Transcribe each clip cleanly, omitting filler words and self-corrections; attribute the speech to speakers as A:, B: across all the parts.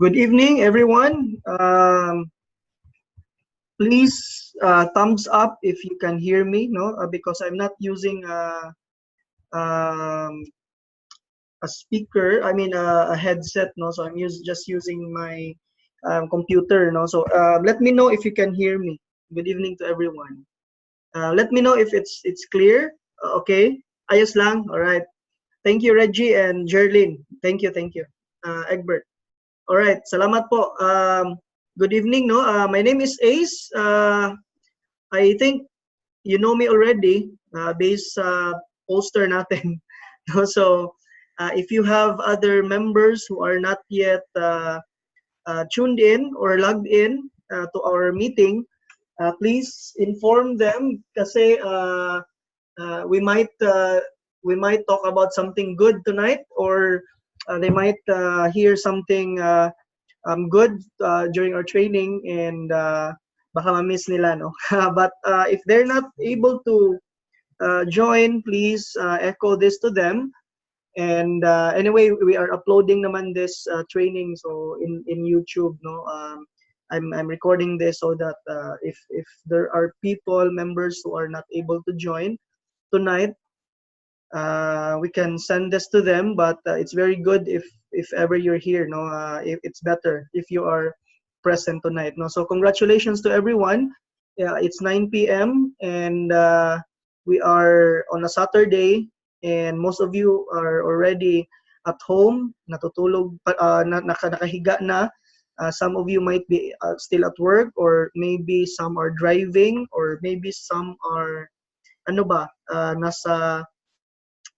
A: Good evening, everyone. Please thumbs up if you can hear me, no? Because I'm not using um, a speaker. I mean a headset, no? So I'm just using my computer, no? So let me know if you can hear me. Good evening to everyone. Let me know if it's clear. Okay. Ayos lang. All right. Thank you, Reggie and Jerlyn. Thank you, thank you. Egbert. All right, salamat po. Good evening, no? My name is Ace. I think you know me already based sa poster natin. No? So, if you have other members who are not yet tuned in or logged in to our meeting, please inform them kasi we might talk about something good tonight, or they might hear something good during our training, and baka ma-miss nila, no? But if they're not able to join, please echo this to them. And anyway, we are uploading naman this training so in YouTube, no? I'm recording this so that if there are people, members who are not able to join tonight, we can send this to them. But it's very good if ever you're here, no? It's better if you are present tonight, no? So congratulations to everyone. Yeah, it's 9 p.m. and we are on a Saturday, and most of you are already at home, natutulog, nakahiga na. Some of you might be still at work, or maybe some are driving, or maybe some are ano ba, nasa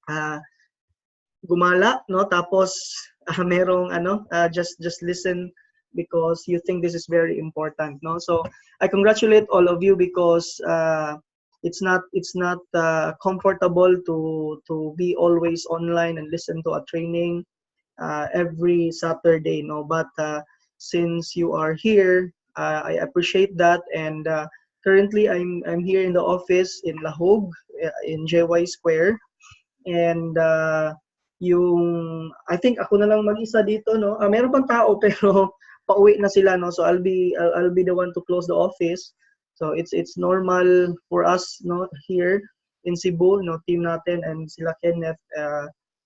A: uh, gumala, no? Tapos merong ano, just listen because you think this is very important, no? So I congratulate all of you because it's not comfortable to be always online and listen to a training every Saturday, no? But since you are here, I appreciate that. And currently I'm here in the office in Lahog, in JY Square. And yung I think ako na lang mag-isa dito, no? Meron pang tao pero pauwi na sila, no? So I'll be the one to close the office. So it's normal for us, no, here in Cebu, no, team natin and sila Kenneth,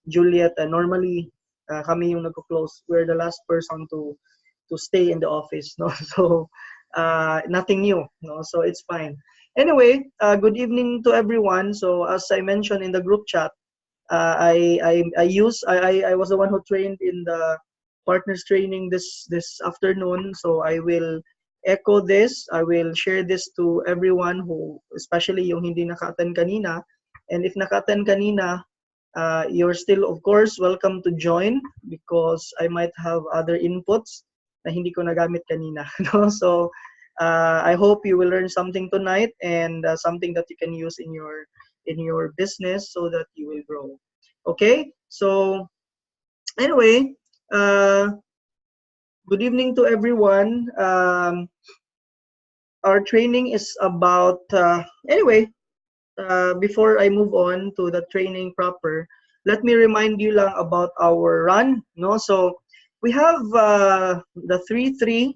A: Juliet, normally kami yung nagko-close. We're the last person to stay in the office, no? So nothing new, no? So it's fine. Anyway, good evening to everyone. So as I mentioned in the group chat, I was the one who trained in the partners training this afternoon. So I will echo this. I will share this to everyone who, especially yung hindi naka-attend kanina. And if naka-attend kanina, you're still of course welcome to join because I might have other inputs na hindi ko nagamit kanina. No? So I hope you will learn something tonight, and something that you can use in your business so that you will grow. Okay, so anyway, good evening to everyone. Our training is about anyway, before I move on to the training proper, let me remind you lang about our run, no? So we have the 3-3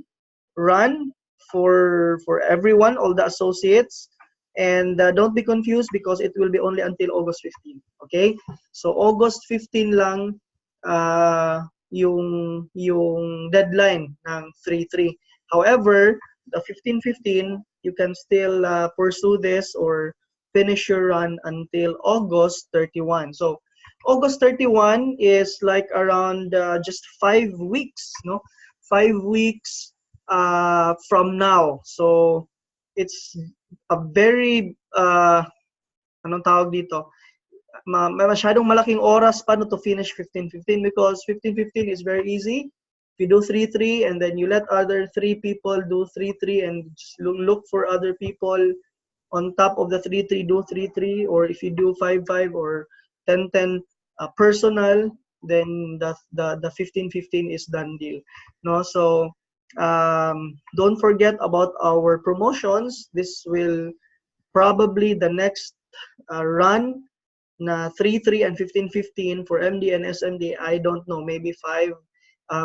A: run for everyone, all the associates. And don't be confused because it will be only until August 15. Okay? So August 15 lang yung deadline ng 3-3. However, the 15-15, you can still pursue this or finish your run until August 31. So August 31 is like around just 5 weeks, no? 5 weeks from now. So it's a very anong tawag dito, masyadong malaking oras pa no to finish 15-15 because 15-15 is very easy. If you do 3-3 and then you let other 3 people do 3-3 and just look for other people on top of the 3-3 do 3-3, or if you do 5-5 or 10-10 personal, then the 15-15 is done deal, no? So don't forget about our promotions. This will probably the next run na 3-3 and 15-15 for MD and SMD. I don't know, maybe 5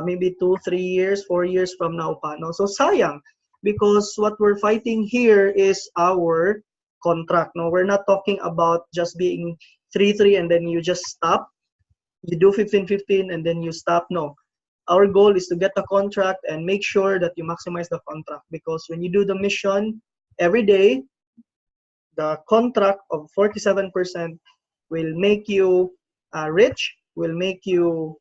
A: maybe 2, 3 years, 4 years from now pa, no? So sayang, because what we're fighting here is our contract, no? We're not talking about just being 3-3 and then you just stop. You do 15-15 and then you stop. No. Our goal is to get the contract and make sure that you maximize the contract, because when you do the mission every day, the contract of 47% will make you rich, will make you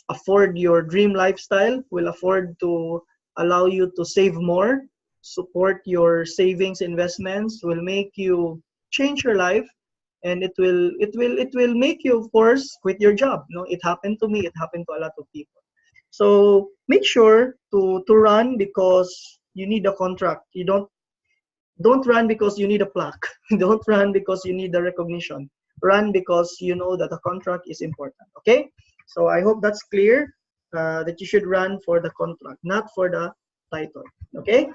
A: afford your dream lifestyle, will afford to allow you to save more, support your savings investments, will make you change your life, and it will make you, of course, quit your job. No, it happened to me, it happened to a lot of people. So make sure to run because you need a contract. You don't run because you need a plaque. Don't run because you need the recognition. Run because you know that the contract is important. Okay? So I hope that's clear, that you should run for the contract, not for the title. Okay?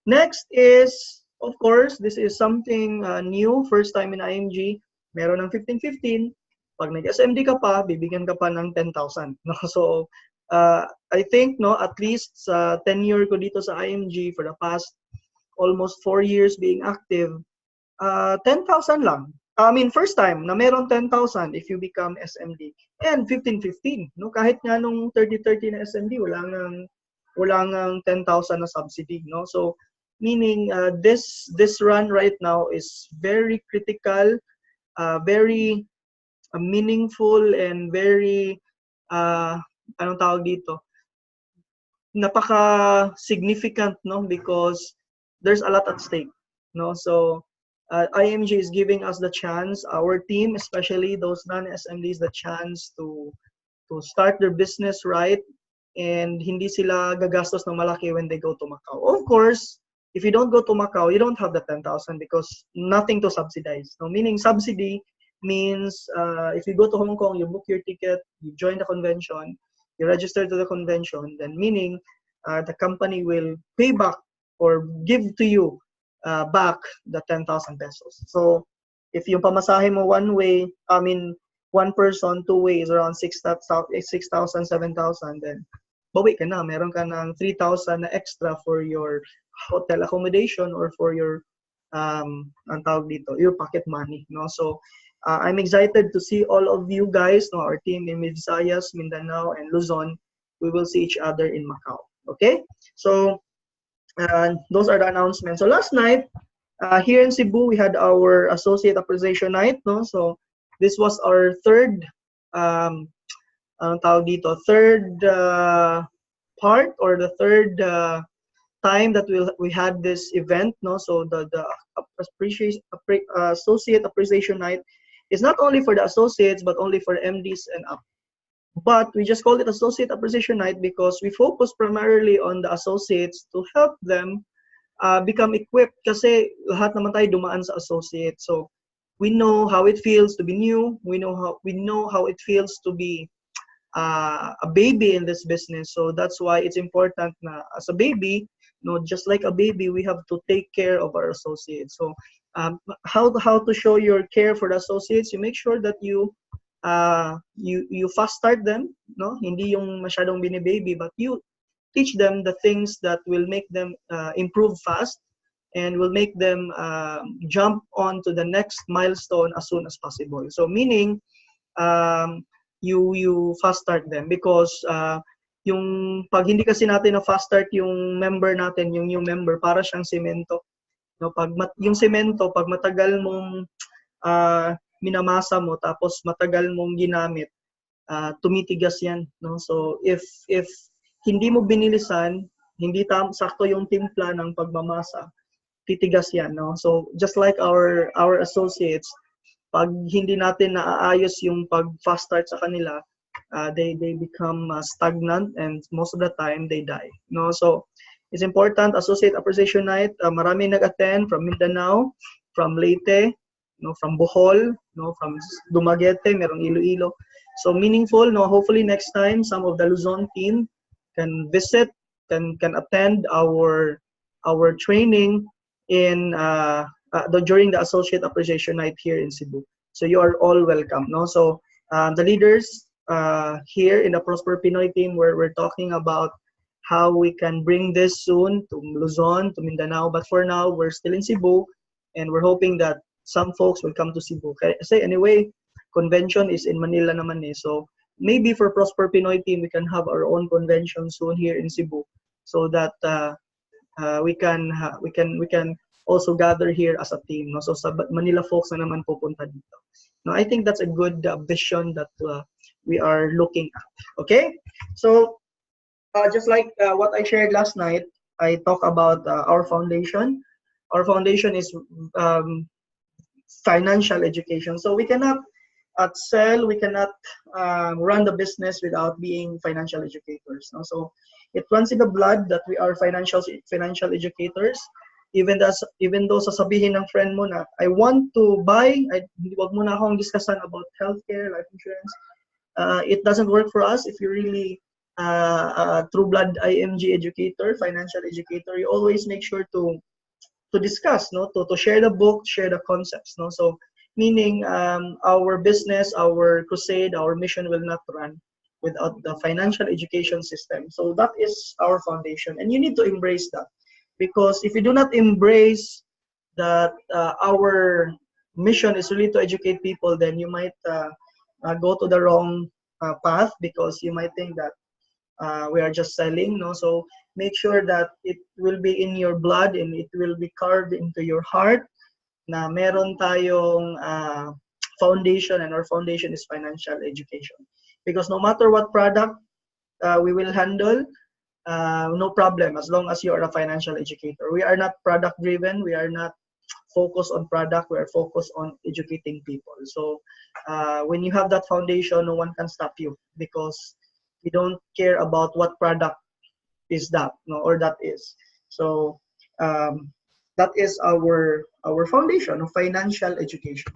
A: Next is, of course, this is something new. First time in IMG, meron ng 15-15. Pag nag-SMD ka pa, bibigyan ka pa ng 10,000. No? So, I think, no, at least sa tenure ko dito sa IMG for the past almost 4 years being active, 10,000 lang. I mean, first time na meron 10,000 if you become SMD. And 15-15, no? Kahit nga nung 30-30 na SMD, wala ngang 10,000 na subsidy, no? So, meaning this run right now is very critical, very meaningful, and very, anong tawag dito? Napaka-significant, no? Because there's a lot at stake, no? So IMG is giving us the chance, our team, especially those non-SMDs, the chance to start their business right, and hindi sila gagastos ng malaki when they go to Macau. Of course, if you don't go to Macau, you don't have the 10,000 because nothing to subsidize. No, meaning subsidy means if you go to Hong Kong, you book your ticket, you join the convention, you register to the convention, then meaning the company will pay back or give to you back the 10,000 pesos. So if yung pamasahe mo one way, I mean, one person, two way is around 6,000, 7,000, then bawi ka na. Meron ka ng 3,000 na extra for your hotel accommodation or for your, ang tawag dito, your pocket money. No? So I'm excited to see all of you guys, no, our team in Visayas, Mindanao, and Luzon. We will see each other in Macau. Okay? So those are the announcements. So last night, here in Cebu, we had our Associate Appreciation Night. No? So this was our third, tawag dito, third part, or the third time that we had this event. No? So the Associate Appreciation Night is not only for the associates, but only for MDs and up. But we just called it Associate Appreciation Night because we focus primarily on the associates to help them become equipped, kasi lahat naman tayo dumaan sa associate. So we know how it feels to be new. We know how it feels to be a baby in this business. So that's why it's important na as a baby, just like a baby, we have to take care of our associates. So how to show your care for the associates? You make sure that you fast start them, no? Hindi yung masyadong bini-baby, but you teach them the things that will make them improve fast and will make them jump on to the next milestone as soon as possible. So meaning you fast start them, because yung pag hindi kasi natin na fast start yung member natin, yung new member, para siyang semento. No, yung semento, pag matagal mong minamasa mo tapos matagal mong ginamit, tumitigas yan, no? So if hindi mo binilisan, hindi sakto yung timpla ng pagmamasa, titigas yan, no? So just like our associates, pag hindi natin naaayos yung pag fast start sa kanila, they become stagnant, and most of the time they die, no? So it's important. Associate Appreciation Night, marami nag-attend from Mindanao, from Leyte, no, from Bohol, no, from Dumaguete, merong Iloilo. So meaningful, no. Hopefully next time some of the Luzon team can visit, can attend our training in during the Associate Appreciation Night here in Cebu. So you are all welcome, no. So the leaders here in the Prosper Pinoy team, where we're talking about how we can bring this soon to Luzon, to Mindanao. But for now, we're still in Cebu, and we're hoping that some folks will come to Cebu. Kasi anyway, convention is in Manila naman eh. So maybe for Prosper Pinoy team, we can have our own convention soon here in Cebu, so that we can also gather here as a team. No? So sa Manila folks na naman pupunta dito. No, I think that's a good vision that we are looking at. Okay, so just like what I shared last night, I talk about our foundation. Our foundation is financial education. So we cannot sell, we cannot run the business without being financial educators. No? So it runs in the blood that we are financial educators. Even though sasabihin ng friend mo na, I want to buy, wag mo na akong discussan about healthcare, life insurance. It doesn't work for us if you really true blood IMG educator, financial educator. You always make sure to discuss, no, to share the book, share the concepts, no. So meaning our business, our crusade, our mission will not run without the financial education system. So that is our foundation, and you need to embrace that, because if you do not embrace that our mission is really to educate people, then you might go to the wrong path, because you might think that we are just selling, no. So make sure that it will be in your blood and it will be carved into your heart na meron tayong foundation, and our foundation is financial education. Because no matter what product we will handle, no problem, as long as you are a financial educator. We are not product driven, we are not focused on product, we are focused on educating people. So when you have that foundation, no one can stop you, because we don't care about what product is that, no, or that is. So that is our foundation of financial education.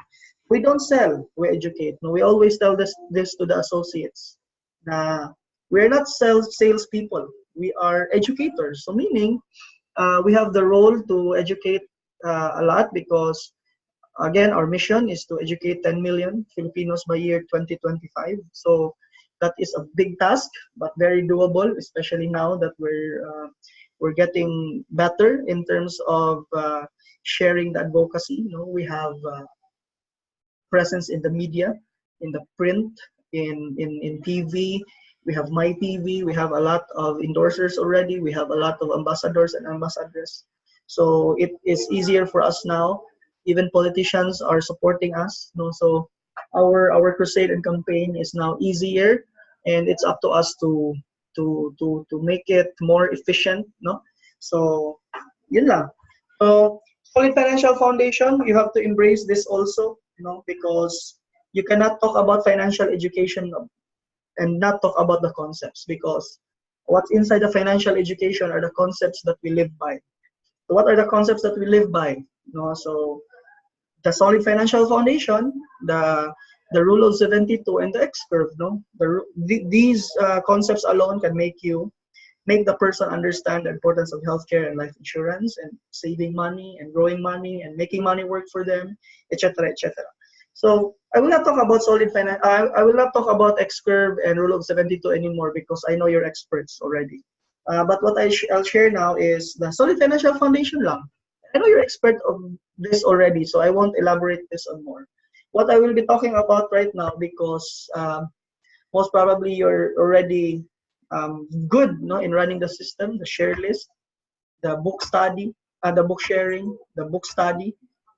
A: We don't sell, we educate. No, we always tell this to the associates. We're not salespeople, we are educators. So meaning we have the role to educate a lot, because again, our mission is to educate 10 million Filipinos by year 2025. So that is a big task, but very doable, especially now that we're getting better in terms of sharing the advocacy. You know, we have presence in the media, in the print, in TV. We have My TV. We have a lot of endorsers already. We have a lot of ambassadors and ambassadresses. So it is easier for us now. Even politicians are supporting us. You know, so our crusade and campaign is now easier, and it's up to us to make it more efficient. No, so yun lang. So solid financial foundation, you have to embrace this also. You know, because you cannot talk about financial education and not talk about the concepts, because what's inside the financial education are the concepts that we live by. So what are the concepts that we live by? You know, so the solid financial foundation, the rule of 72, and the X curve. No, these concepts alone can make the person understand the importance of healthcare and life insurance, and saving money and growing money and making money work for them, etc., etc. So I will not talk about solid finance. I will not talk about X curve and rule of 72 anymore, because I know you're experts already. But what I'll share now is the solid financial foundation lang. I know you're expert of this already, so I won't elaborate this on more. What I will be talking about right now, because most probably you're already good, no, in running the system, the share list, the book study, the book sharing, the book study,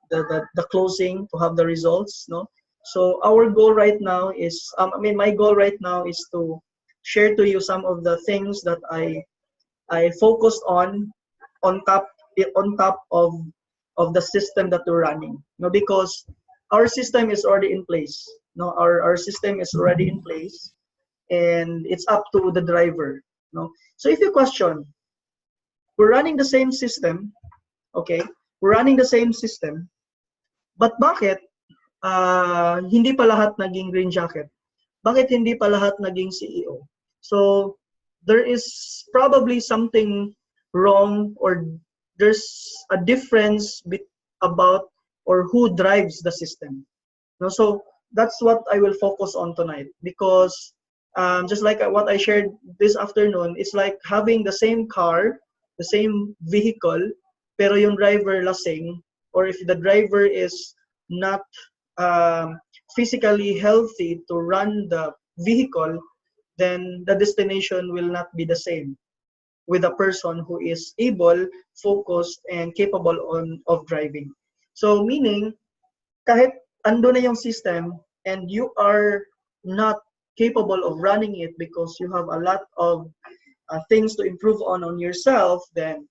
A: the closing to have the results, no. So our goal right now is, my goal right now is to share to you some of the things that I focused on top of the system that we're running, no, because our system is already in place. No, our system is already in place, and it's up to the driver. No, so if you question, we're running the same system, okay? We're running the same system, but bakit hindi pa lahat naging green jacket? Bakit hindi pa lahat naging CEO? So there is probably something wrong, or there's a difference about or who drives the system. No, so that's what I will focus on tonight, because just like what I shared this afternoon, it's like having the same car, the same vehicle, pero yung driver lasing, or if the driver is not physically healthy to run the vehicle, then the destination will not be the same with a person who is able, focused, and capable of driving. So meaning, kahit ando na yung system and you are not capable of running it because you have a lot of things to improve on yourself, then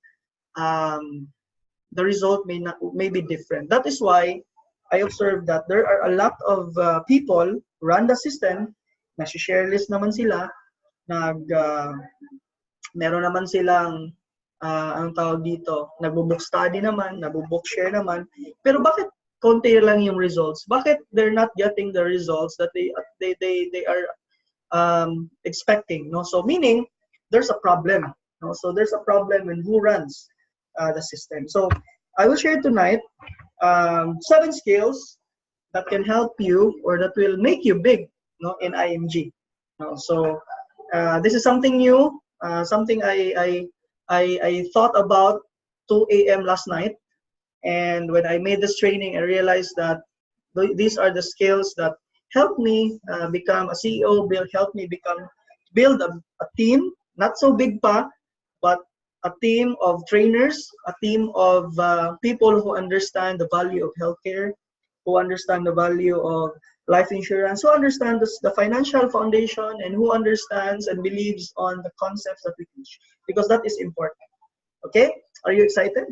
A: the result may be different. That is why I observed that there are a lot of people run the system, nasi-share list naman sila, meron naman silang anong tawag dito, nagbo-book study naman, nagbo-book share naman. Pero bakit konti lang yung results? Bakit they're not getting the results that they are expecting? No, so meaning there's a problem. No, so there's a problem in who runs the system. So I will share tonight 7 skills that can help you or that will make you big, no, in IMG. No, so this is something new, something I thought about 2 a.m. last night, and when I made this training, I realized that these are the skills that help me become a CEO, help me build a team, not so big pa, but a team of trainers, a team of people who understand the value of healthcare, who understand the value of life insurance, who understand the financial foundation, and who understands and believes on the concepts that we teach, because that is important. Okay, are you excited?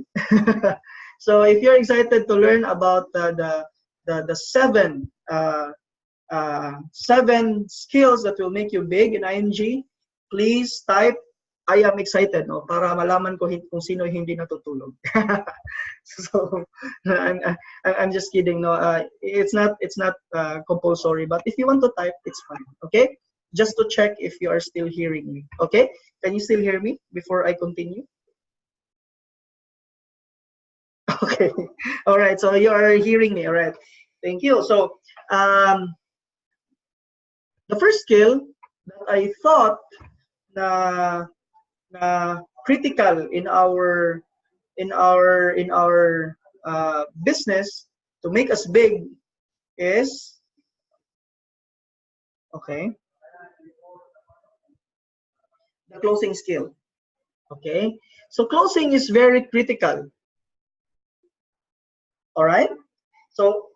A: So if you're excited to learn about the 7 skills that will make you big in IMG, please type I am excited, no, para malaman ko kung sino hindi natutulog. So I'm just kidding, no. It's not compulsory, but if you want to type, it's fine. Okay, just to check if you are still hearing me. Okay, can you still hear me before I continue? Okay, all right. So you are hearing me, all right? Thank you. So the first skill that I thought na critical in our business to make us big is the closing skill. Okay, so closing is very critical. All right, so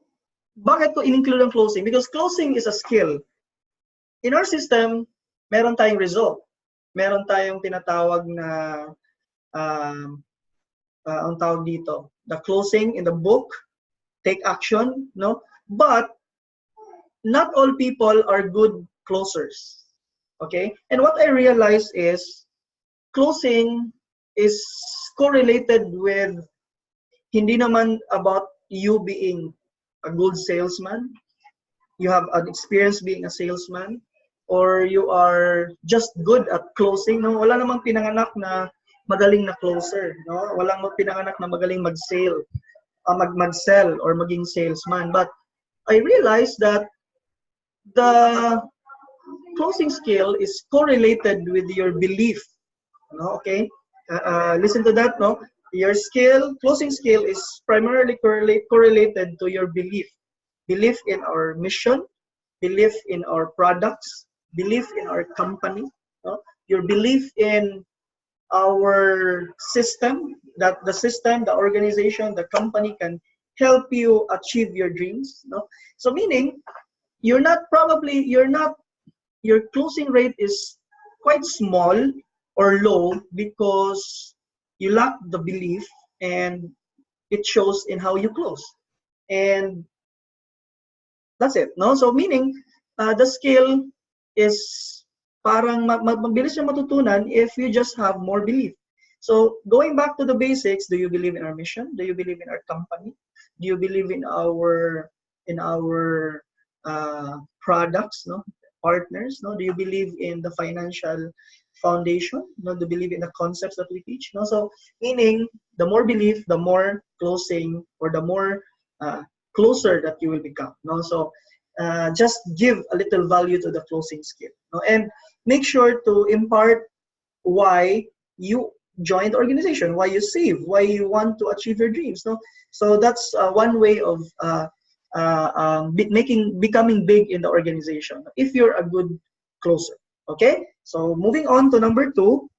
A: bakit ko in-include ang closing? Because closing is a skill. In our system, meron tayong result, meron tayong tinatawag na ang tawag dito, the closing in the book, take action, no? But not all people are good closers. Okay? And what I realized is closing is correlated with hindi naman about you being a good salesman, you have an experience being a salesman, or you are just good at closing. No, wala namang pinanganak na magaling na closer, no? Walang pinanganak na magaling mag-sell or maging salesman. But I realized that the closing skill is correlated with your belief, no? Okay, listen to that, no? Your closing skill is primarily correlated to your belief in our mission, belief in our products, belief in our company, no? Your belief in our system, that the organization, the company can help you achieve your dreams, no? So meaning your closing rate is quite small or low because you lack the belief, and it shows in how you close. And that's it, no? So meaning the skill is parang mabilis na matutunan if you just have more belief. So going back to the basics, do you believe in our mission? Do you believe in our company? Do you believe in our products, no? Partners, no? Do you believe in the financial foundation? No? Do you believe in the concepts that we teach? No? So meaning the more belief, the more closing, or the more closer that you will become. No? So just give a little value to the closing skill, no? And make sure to impart why you joined the organization, why you save, why you want to achieve your dreams, no? So that's one way of becoming big in the organization if you're a good closer. Okay, so moving on to number 2.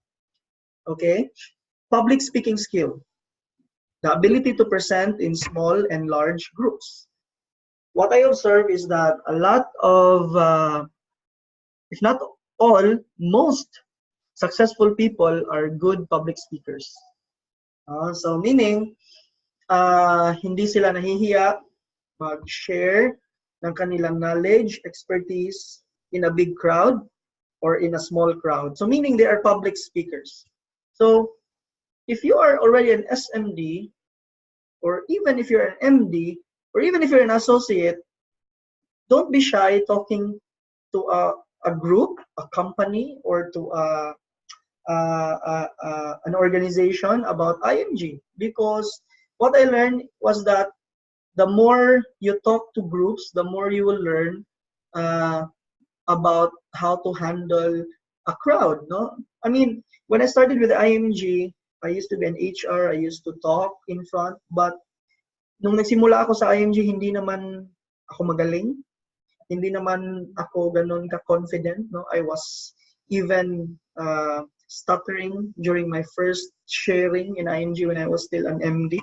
A: Okay, public speaking skill, the ability to present in small and large groups. What I observe is that a lot of, if not all, most successful people are good public speakers. So meaning, hindi sila nahihiya mag-share ng kanilang knowledge, expertise in a big crowd or in a small crowd. So meaning they are public speakers. So if you are already an SMD, or even if you're an MD, or even if you're an associate, don't be shy talking to a group, a company, or to an organization about IMG. Because what I learned was that the more you talk to groups, the more you will learn about how to handle a crowd, no? I mean, when I started with IMG, I used to be an HR, I used to talk in front, but nung nagsimula ako sa IMG, hindi naman ako magaling, hindi naman ako ganun ka-confident, no? I was even stuttering during my first sharing in IMG when I was still an MD.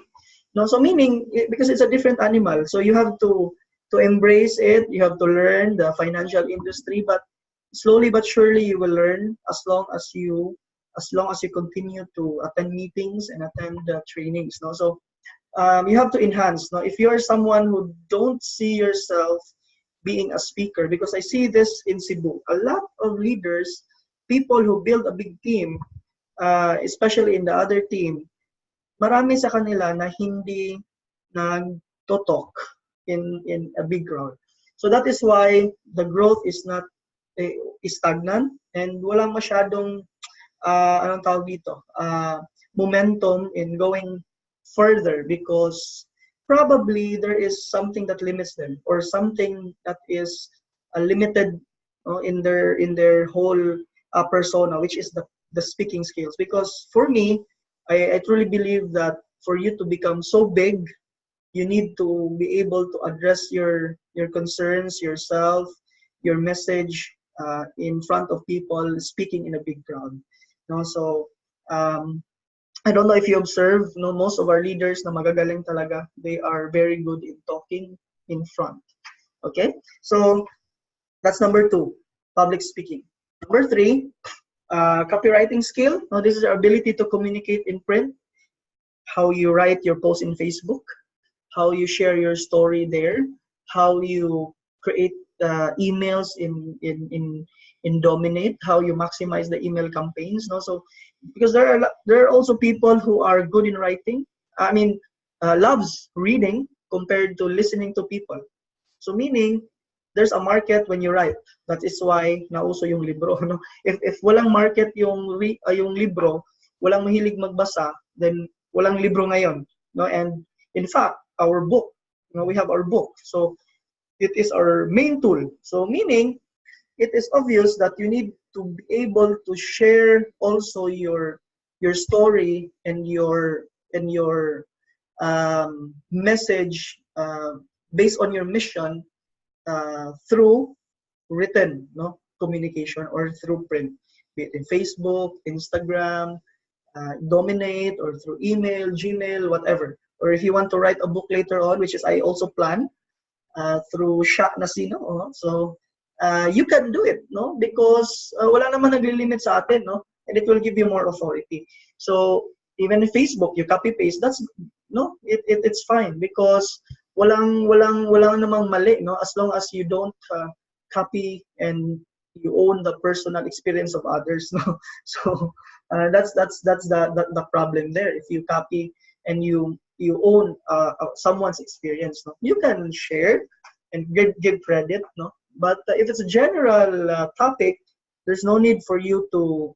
A: No, so meaning, because it's a different animal, so you have to embrace it, you have to learn the financial industry, but slowly but surely you will learn as long as you continue to attend meetings and attend trainings, no? So you have to enhance, no? If you are someone who don't see yourself being a speaker, because I see this in Cebu, a lot of leaders, people who build a big team, especially in the other team, marami sa kanila na hindi nagtotalk in a big crowd. So that is why the growth is not stagnant and walang masyadong anong tawag dito, momentum in going further, because probably there is something that limits them, or something that is limited in their whole persona, which is the speaking skills. Because for me, I truly believe that for you to become so big, you need to be able to address your concerns, yourself, your message in front of people, speaking in a big crowd. No, so I don't know if you observe, no, most of our leaders na magagaling talaga, they are very good in talking in front. Okay, so that's number 2, public speaking. Number 3, copywriting skill. Now, this is our ability to communicate in print, how you write your post in Facebook, how you share your story there, how you create emails in Dominate, how you maximize the email campaigns. No? So because there are also people who are good in writing. I mean, loves reading compared to listening to people. So meaning, there's a market when you write. That is why nauso yung libro. No? If walang market yung libro, walang mahilig magbasa, then walang libro ngayon. No? And in fact, our book, we have our book. So it is our main tool. So meaning, it is obvious that you need to be able to share also your story and your message based on your mission through written communication or through print, be it in Facebook, Instagram, Dominate, or through email, Gmail, whatever. Or if you want to write a book later on, which is I also plan through Siya na Sino. So you can do it, no? Because wala naman naglilimit sa atin, no? And it will give you more authority. So even in Facebook, you copy paste. That's it's fine, because walang namang mali, no? As long as you don't copy and you own the personal experience of others, no? So that's the problem there. If you copy and you own someone's experience, no? You can share and give credit, no? But if it's a general topic, there's no need for you to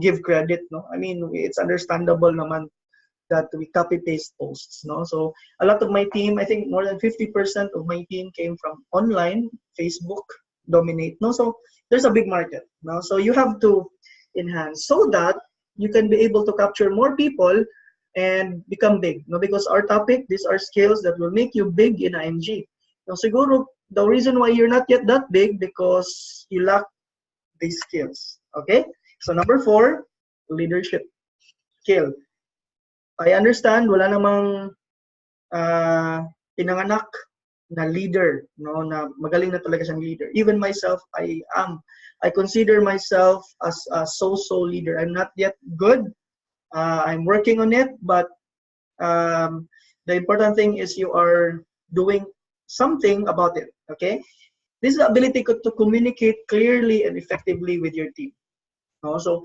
A: give credit, no? I mean, it's understandable naman that we copy paste posts. No, so a lot of my team, I think more than 50% of my team came from online. Facebook dominate. No, so there's a big market. No, so you have to enhance so that you can be able to capture more people and become big. No, because our topic, these are skills that will make you big in IMG. Now, siguro the reason why you're not yet that big because you lack these skills. Okay, so number 4, leadership skill. I understand wala namang pinanganak na leader, no, na magaling na talaga siyang leader. Even myself, I consider myself as a so-so leader. I'm not yet good. I'm working on it, but the important thing is you are doing something about it. Okay, this is the ability to communicate clearly and effectively with your team. No? So,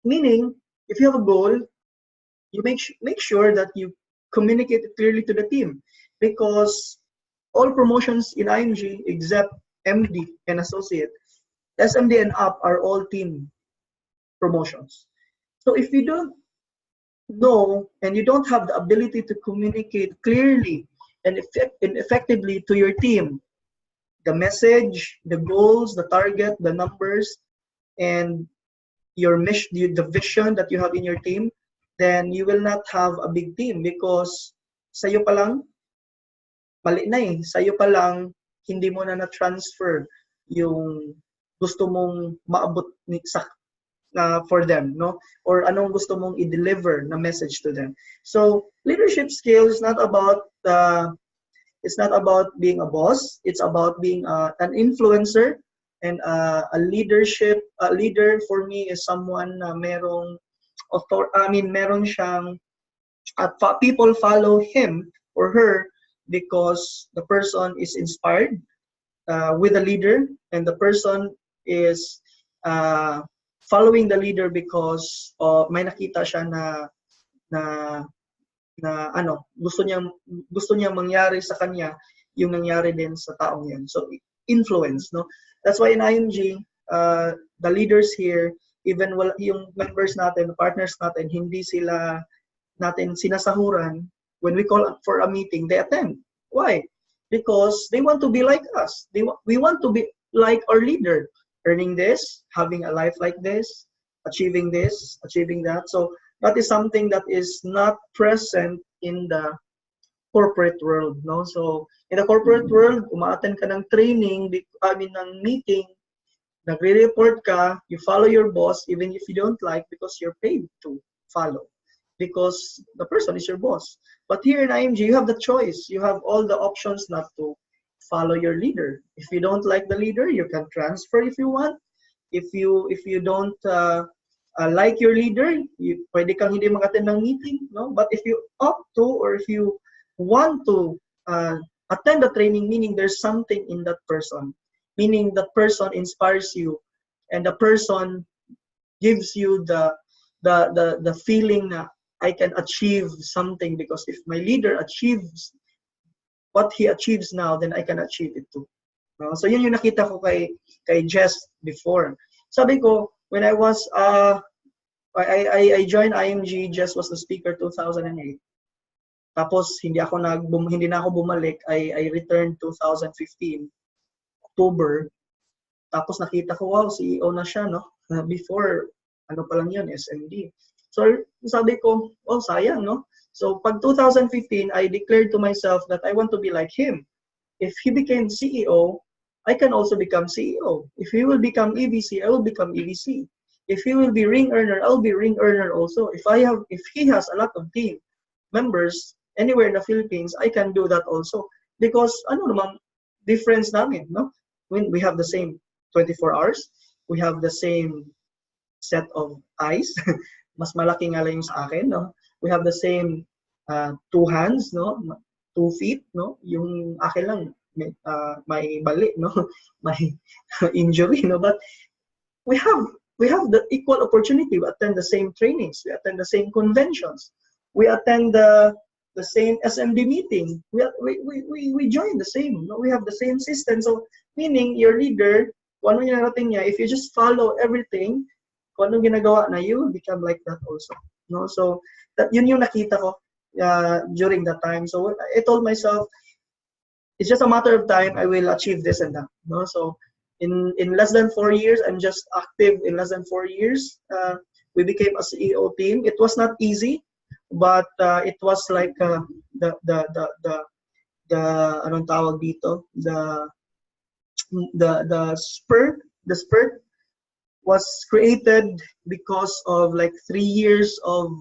A: meaning, if you have a goal, you make sure that you communicate it clearly to the team, because all promotions in IMG except MD and associate, SMD and up are all team promotions. So if you don't know and you don't have the ability to communicate clearly and effectively to your team, the message, the goals, the target, the numbers, and your mission, the vision that you have in your team, then you will not have a big team because sa'yo pa lang, mali na eh. Sa'yo pa lang, hindi mo na na-transfer yung gusto mong maabot for them, no? Or anong gusto mong i-deliver na message to them. So, leadership skills is not about it's not about being a boss. It's about being an influencer. And a leader for me is someone na merong meron siyang people follow him or her because the person is inspired with the leader, and the person is following the leader because may nakita siya na gusto niyang mangyari sa kanya yung nangyari din sa taong yan. So influence, no? That's why in IMG, the leaders here, even yung members natin, partners natin, hindi sila natin sinasahuran. When we call for a meeting, they attend. Why? Because they want to be like us. We want to be like our leader, earning this, having a life like this, achieving that. So that is something that is not present in the corporate world, no? So in the corporate world, umaattend ka ng training, ng meeting, nagre-report ka, you follow your boss even if you don't like because you're paid to follow because the person is your boss. But here in IMG, you have the choice. You have all the options not to follow your leader. If you don't like the leader, you can transfer if you want. If you don't like your leader, pwede kang hindi mag-attend ng meeting, no? But if you opt to, or if you want to attend the training, meaning there's something in that person, meaning that person inspires you, and the person gives you the feeling that I can achieve something because if my leader achieves what he achieves now, then I can achieve it too. No? So yun yung nakita ko kay Jess before. Sabi ko, when I was I joined IMG, Jess was the speaker 2008. Tapos hindi na ako bumalik. I returned 2015 October. Tapos nakita ko, wow, CEO na siya, no? Before, ano pa lang yun, SMD. So sabi ko, oh, sayang, no? So pag 2015, I declared to myself that I want to be like him. If he became CEO, I can also become CEO. If he will become EVC, I will become EVC. If he will be ring earner, I'll be ring earner also. If he has a lot of team members anywhere in the Philippines, I can do that also. Because ano naman difference namin, no? When we have the same 24 hours, we have the same set of eyes. Mas malaki nga lang yung sa akin, no? We have the same 2 hands, no? 2 feet, no? Yung akin lang may bali, no? May injury, no? But we have the equal opportunity. We attend the same trainings. We attend the same conventions. We attend the same SMD meeting. We join the same. No? We have the same system. So meaning your leader, kung ano yung narating niya, if you just follow everything, kung anong ginagawa na, you will become like that also. no? So that yun yung nakita ko during that time. So I told myself, it's just a matter of time. I will achieve this and that. No, so in less than 4 years, I'm just active. In less than 4 years, we became a CEO team. It was not easy, but it was like the anong tawag dito, the spurt was created because of like 3 years of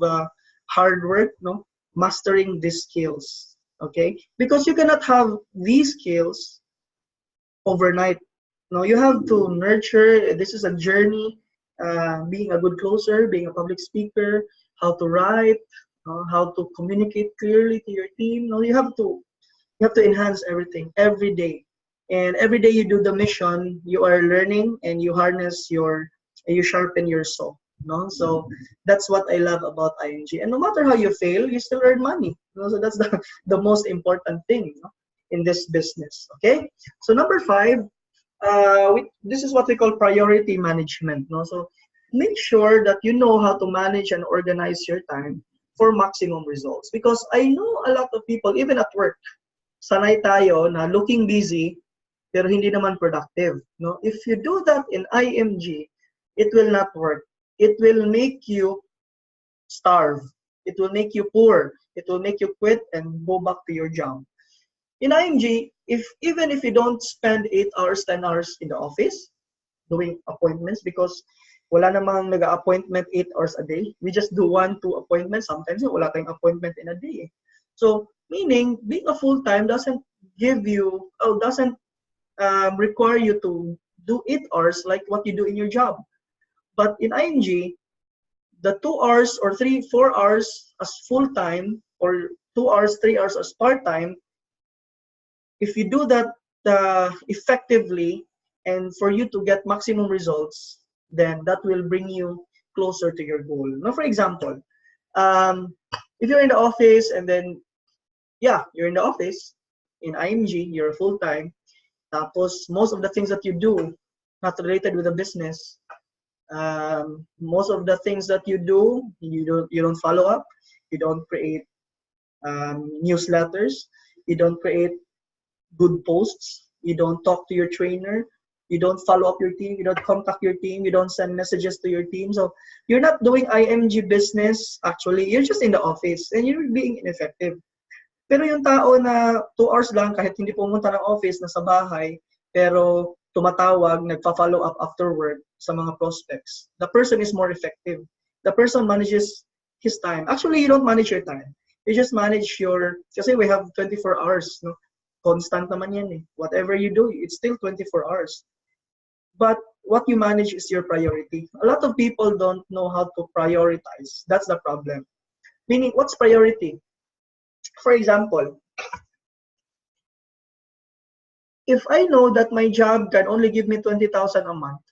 A: hard work, no, mastering these skills. Okay, because you cannot have these skills overnight. No, you have to nurture. This is a journey. Being a good closer, being a public speaker, how to write, how to communicate clearly to your team. No, you have to enhance everything every day, and every day you do the mission, you are learning and you harness you sharpen your soul. No, so that's what I love about ING. And no matter how you fail, you still earn money. No, so that's the most important thing, no, in this business. Okay, so number 5, this is what we call priority management. No, so make sure that you know how to manage and organize your time for maximum results, because I know a lot of people, even at work, sanay tayo na looking busy pero hindi naman productive, no? If you do that in IMG, it will not work. It will make you starve. It will make you poor. It will make you quit and go back to your job. In IMG, even if you don't spend 8 hours, 10 hours in the office doing appointments, because wala namang nag-appointment 8 hours a day. We just do 1, 2 appointments. Sometimes wala tayong appointment in a day. So, meaning, being a full-time doesn't require you to do 8 hours like what you do in your job. But in ING, the 2 hours or 3, 4 hours as full-time, or 2 hours, 3 hours as part-time, if you do that effectively and for you to get maximum results, then that will bring you closer to your goal. Now, for example, if you're in the office and then, you're in the office, in IMG, you're full-time, tapos most of the things that you do, not related with the business, most of the things that you do, you don't follow up, you don't create newsletters, you don't create good posts, you don't talk to your trainer, you don't follow up your team, you don't contact your team, you don't send messages to your team. So you're not doing IMG business. Actually, you're just in the office and you're being ineffective. Pero yung tao na 2 hours lang, kahit hindi pumunta ng office, nasa bahay, pero tumatawag, nagpa-follow up after work sa mga prospects, the person is more effective. The person manages his time. Actually, you don't manage your time. You just manage kasi we have 24 hours, no? Constant naman yan eh. Whatever you do, it's still 24 hours. But what you manage is your priority. A lot of people don't know how to prioritize. That's the problem. Meaning, what's priority? For example, if I know that my job can only give me 20,000 a month,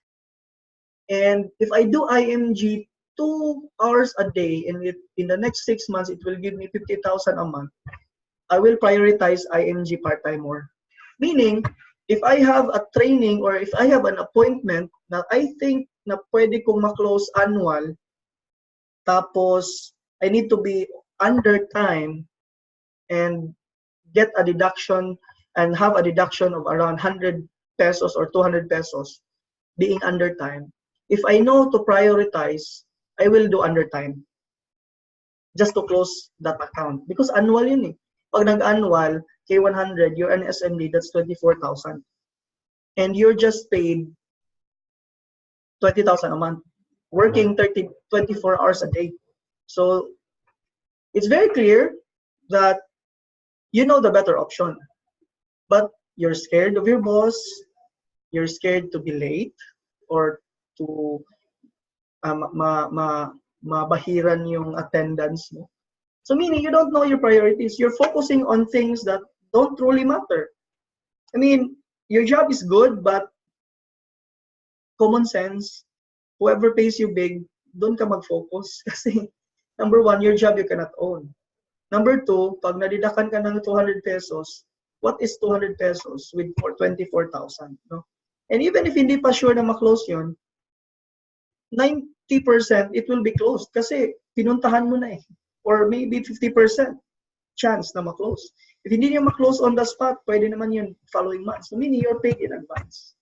A: and if I do IMG 2 hours a day, and in the next 6 months it will give me 50,000 a month, I will prioritize IMG part-time more. Meaning, if I have a training or if I have an appointment na I think na pwede kong ma-close annual, tapos I need to be under time and get a deduction and have a deduction of around 100 pesos or 200 pesos being under time. If I know to prioritize, I will do under time just to close that account. Because annual yun eh. Pag nag-annual, K100, you're an SMD, that's 24,000. And you're just paid 20,000 a month, working 24 hours a day. So it's very clear that you know the better option, but you're scared of your boss, you're scared to be late or to mabahiran yung attendance mo. So meaning you don't know your priorities. You're focusing on things that don't truly matter. I mean, your job is good, but common sense, whoever pays you big, doon ka mag-focus. Kasi, number 1, your job you cannot own. Number 2, pag nadidakan ka ng 200 pesos, what is 200 pesos with 24,000? No? And even if hindi pa sure na ma-close yun, 90% it will be closed. Kasi pinuntahan mo na eh. Or maybe 50% chance na ma-close. If hindi niya ma-close on the spot, pwede naman yun following months. So meaning you're paid in advance.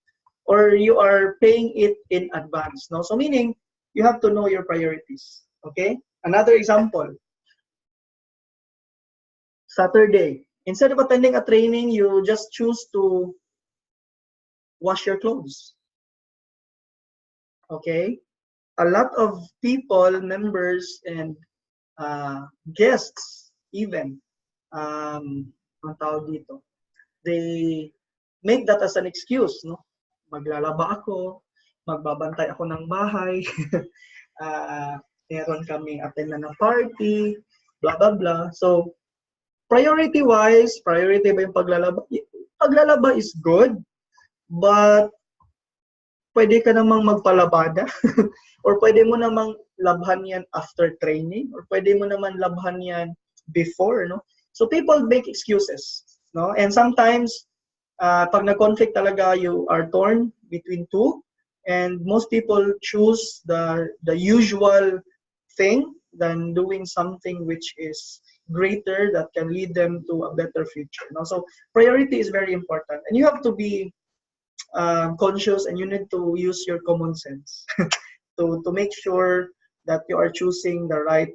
A: Or you are paying it in advance. No? So meaning you have to know your priorities. Okay? Another example. Saturday. Instead of attending a training, you just choose to wash your clothes. Okay? A lot of people, members, and guests even, ang tawag dito, they make that as an excuse, no? Maglalaba ako, magbabantay ako ng bahay, meron kaming attend na ng party, blah, blah, blah. So, priority-wise, priority ba yung paglalaba? Paglalaba is good, but pwede ka namang magpalabada or pwede mo namang labhan yan after training or pwede mo naman labhan yan before, no? So people make excuses, no? And sometimes pag na-conflict talaga, you are torn between two, and most people choose the usual thing than doing something which is greater that can lead them to a better future, no? So priority is very important, and you have to be conscious, and you need to use your common sense to make sure that you are choosing the right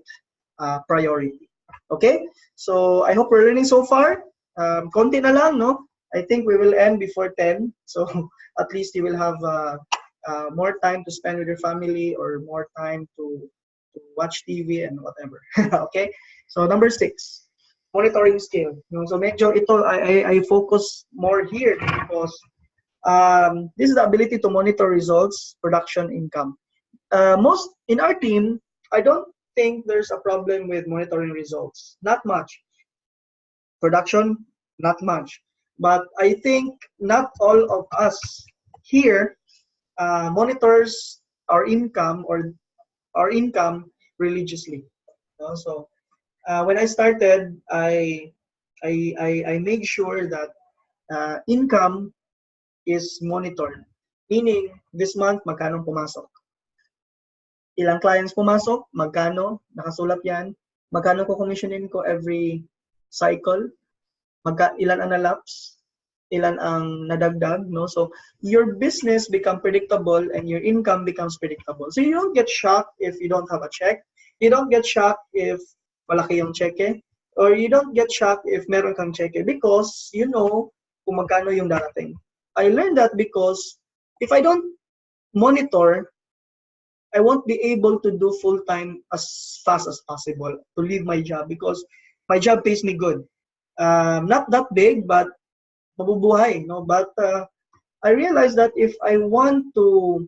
A: priority. Okay? So I hope we're learning so far. Konti na lang, no? I think we will end before 10. So at least you will have more time to spend with your family or more time to watch TV and whatever. Okay? So number 6, monitoring skill. So medyo ito, I focus more here because this is the ability to monitor results, production, income. Most in our team, I don't think there's a problem with monitoring results. Not much. Production, not much. But I think not all of us here monitors our income or our income religiously. So when I started, I made sure that income is monitored. Meaning, this month, magkano pumasok? Ilang clients pumasok? Magkano? Nakasulat yan. Magkano ko commissionin ko every cycle? Ilan ang nalaps? Ilan ang nadagdag? No? So, your business become predictable and your income becomes predictable. So, you don't get shocked if you don't have a check. You don't get shocked if malaki yung cheque. Or you don't get shocked if meron kang cheque because you know kung magkano yung darating. I learned that because if I don't monitor, I won't be able to do full-time as fast as possible to leave my job because my job pays me good. Not that big, but mabubuhay, no? But I realized that if I want to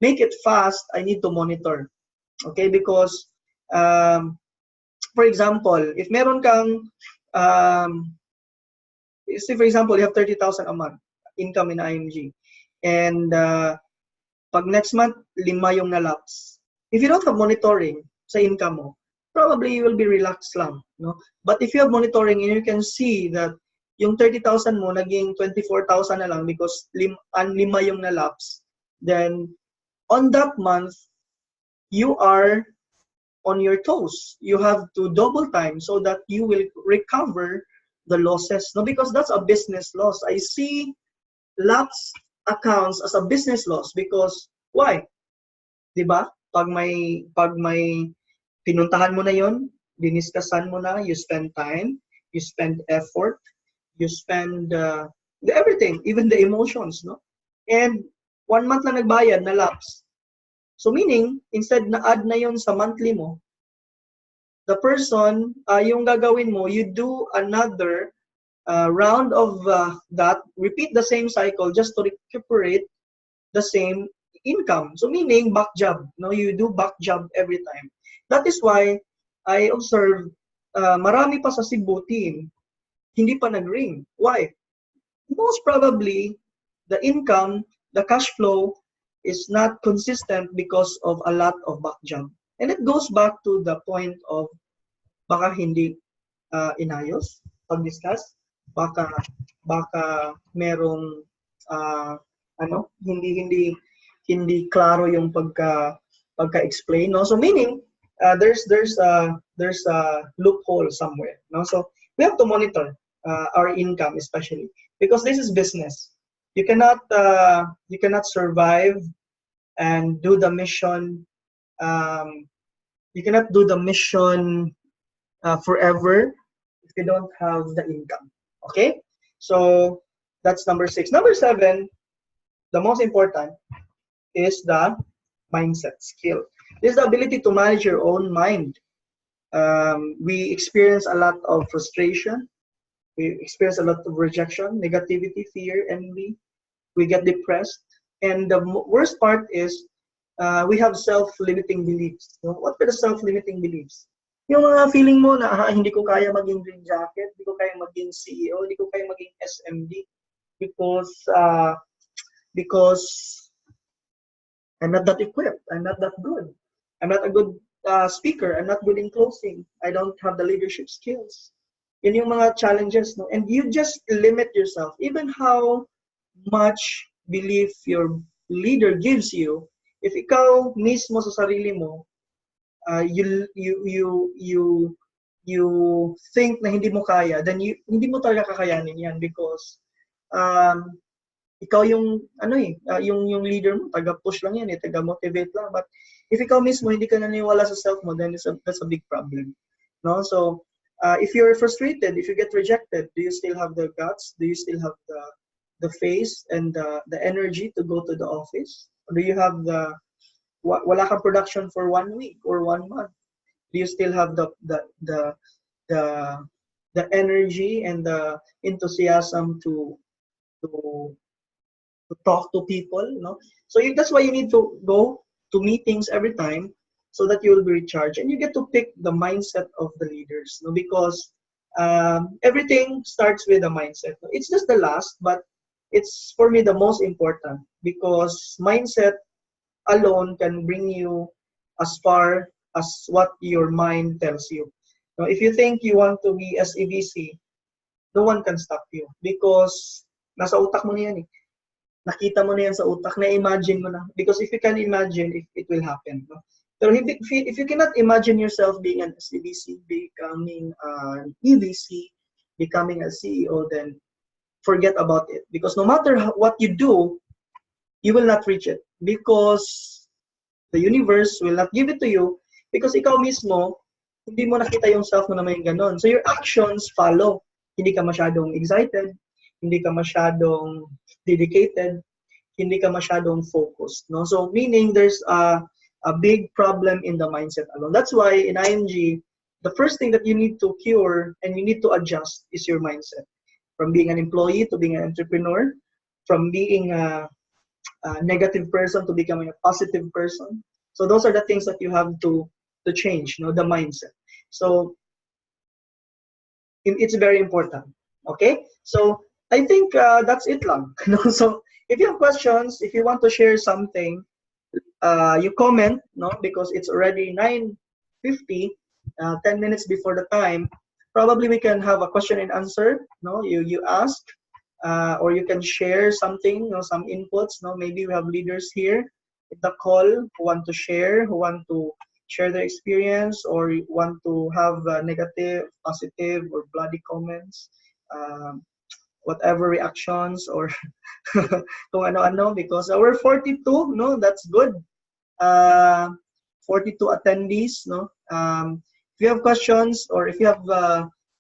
A: make it fast, I need to monitor. Okay, because for example, if meron kang say for example, you have 30,000 a month income in IMG. And pag next month, 5 yung nalaps. If you don't have monitoring sa income mo, probably you will be relaxed lang. No? But if you have monitoring and you can see that yung 30,000 mo, naging 24,000 na lang because 5 yung nalaps, then on that month, you are on your toes. You have to double time so that you will recover the losses, no, because that's a business loss. I see lapse accounts as a business loss because why? 'Di ba? Pag may pinuntahan mo na 'yon, diniskasan mo na, you spend time, you spend effort, you spend everything, even the emotions, no? And 1 month lang nagbayad na lapse. So meaning, instead na add na 'yon sa monthly mo, the person, yung gagawin mo, you do another round of that, repeat the same cycle just to recuperate the same income. So meaning, back job. No, you do back job every time. That is why I observe marami pa sa Cebu team, hindi pa nag-ring. Why? Most probably, the income, the cash flow is not consistent because of a lot of back job. And it goes back to the point of baka hindi inayos, pag-discuss, baka merong hindi klaro yung pagka-explain, no? So meaning, there's a loophole somewhere. No, so we have to monitor our income, especially because this is business. You cannot survive and do the mission. Um, you cannot do the mission forever if you don't have the income. Okay, so that's number 6. Number 7, the most important, is the mindset skill. This is the ability to manage your own mind. We experience a lot of frustration. We experience a lot of rejection, negativity, fear, envy. We get depressed. And the worst part is we have self-limiting beliefs. You know, what are the self-limiting beliefs? Yung mga feeling mo na hindi ko kaya maging green jacket, hindi ko kaya maging CEO, hindi ko kaya maging SMD because I'm not that equipped. I'm not that good. I'm not a good speaker. I'm not good in closing. I don't have the leadership skills. Yun yung mga challenges, no? And you just limit yourself. Even how much belief your leader gives you, if ikaw mismo sa sarili mo, you think na hindi mo kaya, then hindi mo talaga kakayanin yan because um, ikaw yung yung leader mo, taga-push lang yan, taga-motivate lang. But if ikaw mismo hindi ka naniwala sa self mo, then that's a big problem. No? So if you're frustrated, if you get rejected, do you still have the guts? Do you still have the face and the energy to go to the office? Or do you have wala kang production for 1 week or 1 month? Do you still have the energy and the enthusiasm to talk to people, no? So that's why you need to go to meetings every time so that you will be recharged, and you get to pick the mindset of the leaders, no? Because everything starts with a mindset. It's just the last, but it's for me the most important because mindset alone can bring you as far as what your mind tells you. Now, if you think you want to be SEVC, no one can stop you because nasa utak mo na yan eh. Nakita mo na yan sa utak, na-imagine mo na. Because if you can imagine, it will happen. No? Pero if you cannot imagine yourself being an SEVC, becoming an EVC, becoming a CEO, then forget about it. Because no matter what you do, you will not reach it. Because the universe will not give it to you. Because ikaw mismo, hindi mo nakita yung self mo na may ganon. So your actions follow. Hindi ka masyadong excited, hindi ka masyadong dedicated, hindi ka masyadong focused, no? So meaning there's a big problem in the mindset alone. That's why in ING, the first thing that you need to cure and you need to adjust is your mindset. From being an employee to being an entrepreneur, from being a negative person to becoming a positive person. So those are the things that you have to change, you know, the mindset. So it's very important. Okay, so I think that's it lang. So if you have questions, if you want to share something, you comment, no, because it's already 9:50, 10 minutes before the time. Probably we can have a question and answer. No, you ask, or you can share something, you know, some inputs. No, maybe we have leaders here in the call who want to share, who want to share their experience, or want to have negative, positive, or bloody comments, whatever reactions, or kung ano-ano, because we're 42, no, that's good. 42 attendees, no. If you have questions or if you have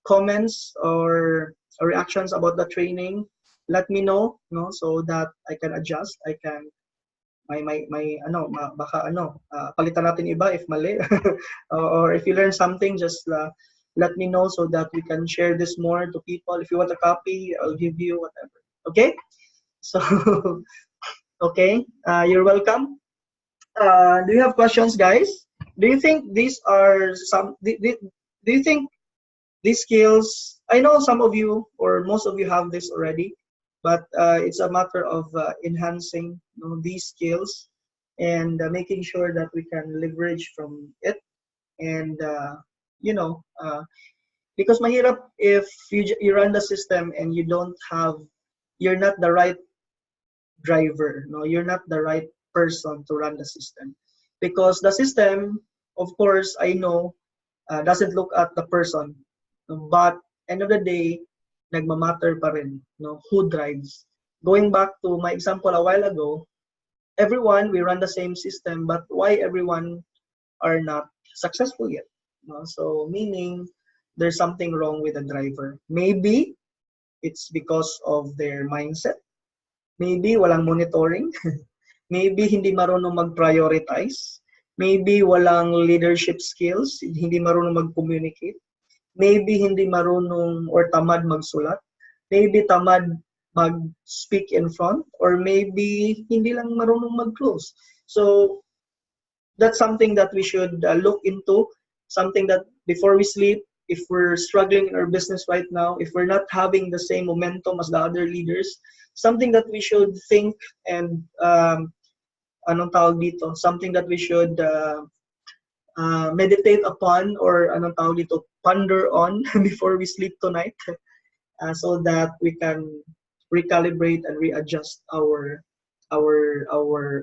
A: comments or reactions about the training, let me know, no, so that I can adjust. I can baka palitan natin iba if mali. Or if you learn something, just let me know so that we can share this more to people. If you want a copy, I'll give you whatever. Okay, so okay, you're welcome. Do you have questions, guys? Do you think these are some do you think these skills, I know some of you or most of you have this already, but it's a matter of enhancing, you know, these skills and making sure that we can leverage from it. And you know, because mahirap if you run the system and you're not the right driver, no, you're not the right person to run the system, because the system of course, I know doesn't look at the person, but end of the day, nagmamatter pa rin, no? Who drives? Going back to my example a while ago, everyone, we run the same system, but why everyone are not successful yet? No? So meaning there's something wrong with the driver. Maybe it's because of their mindset. Maybe walang monitoring. Maybe hindi marunong mag-prioritize. Maybe walang leadership skills, hindi marunong mag-communicate. Maybe hindi marunong or tamad magsulat. Maybe tamad mag-speak in front, or maybe hindi lang marunong mag-close. So that's something that we should look into, something that before we sleep, if we're struggling in our business right now, if we're not having the same momentum as the other leaders, something that we should think and anong tawag dito, something that we should meditate upon, or anong tawag dito, ponder on before we sleep tonight, so that we can recalibrate and readjust our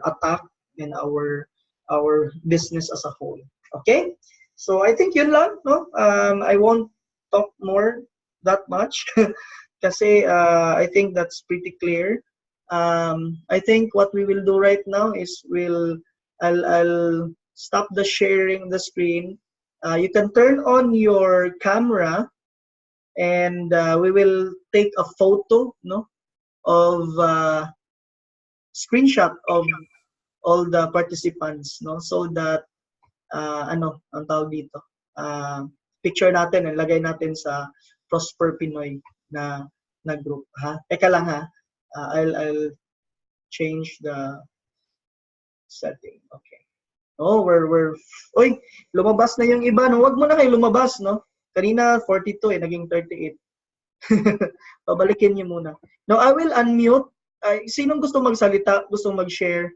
A: attack and our business as a whole. Okay, so I think yun lang, no? I won't talk more that much kasi I think that's pretty clear. I think what we will do right now is I'll stop the sharing the screen. You can turn on your camera, and we will take a photo, no, of screenshot of all the participants, no, so that ano ang tawag dito, picture natin and lagay natin sa Prosper Pinoy na group, ha. Teka lang, ha. I'll change the setting. Okay. Oh, we're oy, lumabas na yung iba, no. Wag mo na kayo lumabas, no. Kanina 42 naging 38. Pabalikin niyo muna. Now I will unmute. Sinong gusto magsalita, gusto mag-share?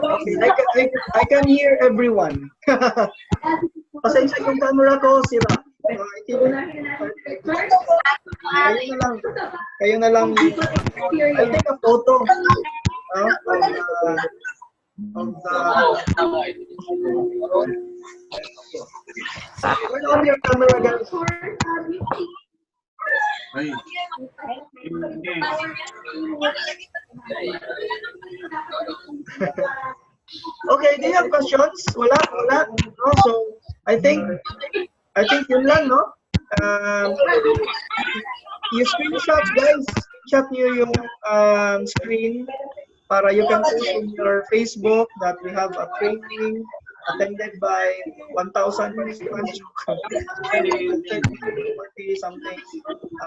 A: Okay, I can hear everyone. Pasensya yung camera ko, sira. Kayo na lang. I'll take a photo of turn on your camera, guys. Okay, do you have questions? Wala. No, so I think yun lang, no? You screenshot, guys. Screenshot nyo yung screen para you can post in your Facebook that we have a training attended by 1,000 participants, 40 something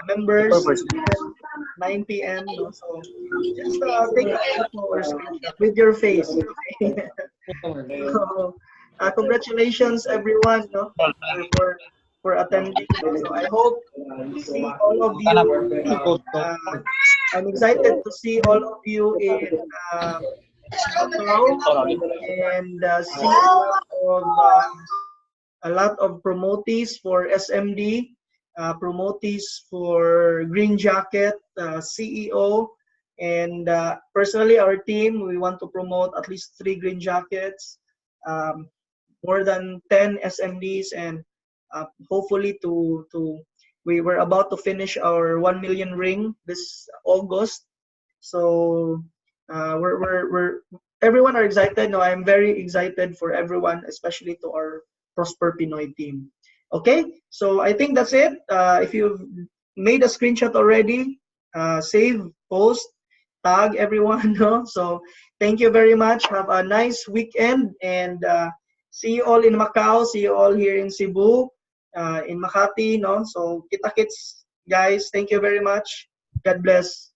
A: members, 9 p.m. No? So just take a photo or screenshot with your face. Okay? So, congratulations, everyone, no, for attending. So I hope to see all of you. I'm excited to see all of you in and see a lot of promotees for SMD, promotees for Green Jacket, CEO, and personally our team, we want to promote at least 3 Green Jackets, more than 10 SMDs, and hopefully we were about to finish our 1 million ring this August. So we're everyone are excited. No, I'm very excited for everyone, especially to our Prosper Pinoy team. Okay, so I think that's it. If you've made a screenshot already, save, post, tag everyone. No? So thank you very much. Have a nice weekend, and see you all in Macau. See you all here in Cebu, in Makati. No, so kita-kits, guys. Thank you very much. God bless.